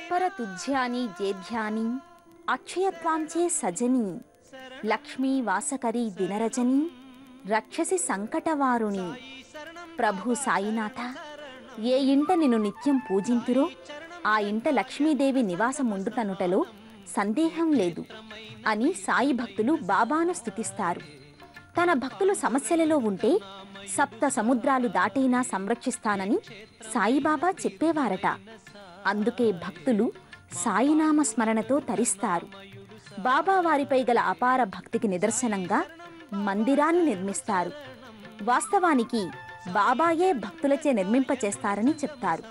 తత్పర తుజ్యాని జేధ్యాని అక్షయత్వాంచే సజని లక్ష్మీ వాసకరీ దినరజని రక్షసి సంకటవారుని. ప్రభు సాయినాథ, ఏ ఇంట నిన్ను నిత్యం పూజింతురో ఆ ఇంట లక్ష్మీదేవి నివాసముండుటనుటలో సందేహం లేదు అని సాయి భక్తులు బాబాను స్తుతిస్తారు. తన భక్తులు సమస్యలలో ఉంటే సప్త సముద్రాలు దాటైనా సంరక్షిస్తానని సాయిబాబా చెప్పేవారట. అందుకే భక్తులు సాయినామ స్మరణతో తరిస్తారు. బాబా వారిపై గల అపార భక్తికి నిదర్శనంగా మందిరాన్ని నిర్మిస్తారు. వాస్తవానికి బాబాయే భక్తులచే నిర్మింపచేస్తారని చెప్తారు.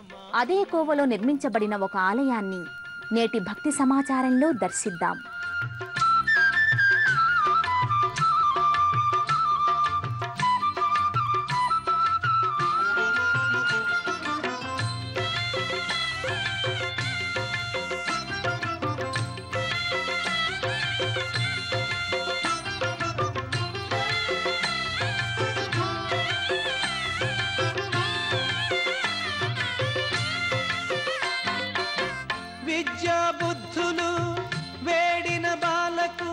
అదే కోవలో నిర్మించబడిన ఒక ఆలయాన్ని నేటి భక్తి సమాచారంలో దర్శిద్దాం. విద్యాబుద్ధులు వేడిన బాలకు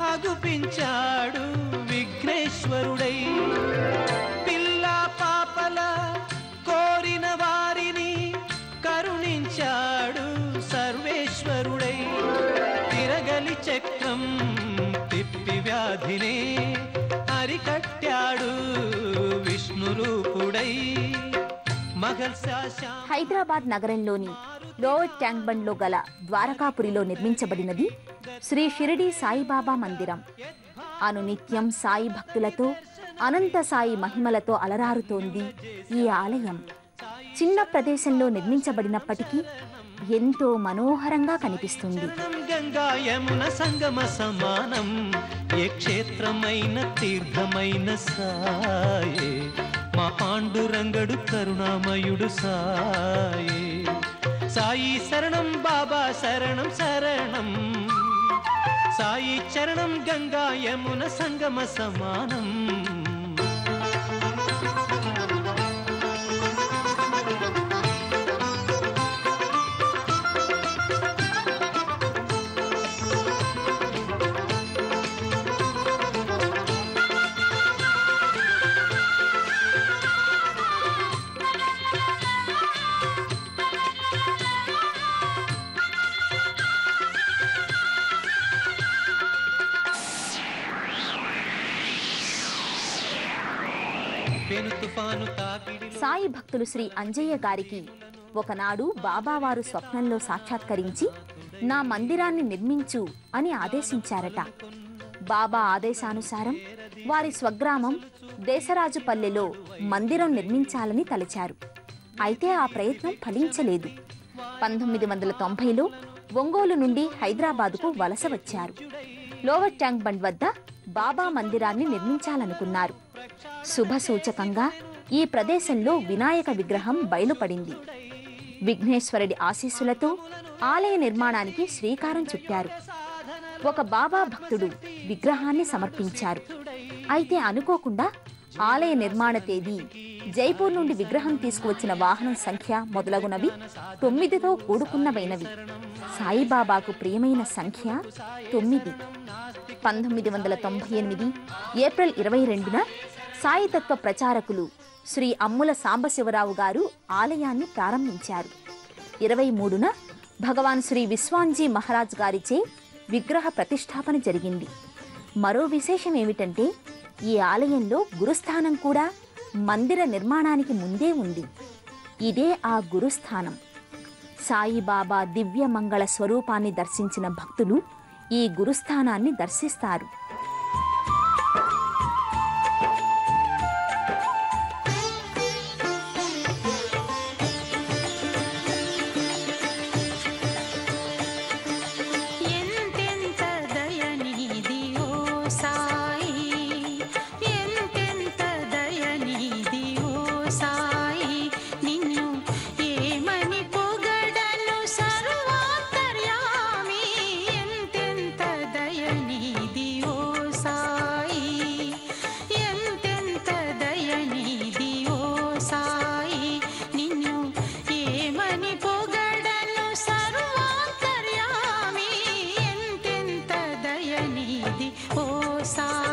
అగుపించాడు విఘ్నేశ్వరుడై. పిల్ల పాపల కోరిన వారిని కరుణించాడు సర్వేశ్వరుడై. తిరగలి చక్రం తిప్పి వ్యాధినే అరికట్టాడు విష్ణురూపుడై. హైదరాబాద్ నగరంలోని లోవర్ ట్యాంక్ బండ్లో గల ద్వారకాపురిలో నిర్మించబడినది శ్రీ షిరిడి సాయిబాబా మందిరం. అనునిత్యం సాయి భక్తులతో అనంత సాయి మహిమలతో అలరారుతోంది ఈ ఆలయం. చిన్న ప్రదేశంలో నిర్మించబడినప్పటికీ ఎంతో మనోహరంగా కనిపిస్తుంది. గంగా యమున సంగమ సమానం, ఏ క్షేత్రమైన తీర్థమైన సాయే. మా పాండురంగడు కరుణామయుడు సాయే. సాయి శరణం బాబా శరణం శరణం. సాయి చరణం గంగా యమున సంగమ సమానం. సాయి భక్తులు శ్రీ అంజయ్య గారికి ఒకనాడు బాబావారు స్వప్నంలో సాక్షాత్కరించి నా మందిరాన్ని నిర్మించు అని ఆదేశించారట. బాబా ఆదేశానుసారం వారి స్వగ్రామం దేశరాజుపల్లెలో మందిరం నిర్మించాలని తలచారు. అయితే ఆ ప్రయత్నం ఫలించలేదు. 1990లో ఒంగోలు నుండి హైదరాబాదుకు వలస వచ్చారు. లోవర్ ట్యాంక్ బండ్ వద్ద బాబా మందిరాన్ని నిర్మించాలనుకున్నారు. శుభ సూచకంగా ఈ ప్రదేశంలో వినాయక విగ్రహం బయలుపడింది. విఘ్నేశ్వరుడి ఆశీస్సులతో ఆలయ నిర్మాణానికి శ్రీకారం చుట్టారు. ఒక బాబా భక్తుడు విగ్రహాన్ని సమర్పించారు. అయితే అనుకోకుండా ఆలయ నిర్మాణ తేదీ, జైపూర్ నుండి విగ్రహం తీసుకువచ్చిన వాహనం సంఖ్య మొదలగునవి 9తో కూడుకున్నవైనవి. సాయిబాబాకు ప్రియమైన సంఖ్య 9. 1998 ఏప్రిల్ 22న సాయితత్వ ప్రచారకులు శ్రీ అమ్ముల సాంబశివరావు గారు ఆలయాన్ని ప్రారంభించారు. 23న భగవాన్ శ్రీ విశ్వాంజీ మహారాజ్ గారిచే విగ్రహ ప్రతిష్టాపన జరిగింది. మరో విశేషం ఏమిటంటే ఈ ఆలయంలో గురుస్థానం కూడా మందిర నిర్మాణానికి ముందే ఉంది. ఇదే ఆ గురుస్థానం. సాయిబాబా దివ్య మంగళ స్వరూపాన్ని దర్శించిన భక్తులు ఈ గురుస్థానాన్ని దర్శిస్తారు. నీ దియో ఇది ఓ సాయి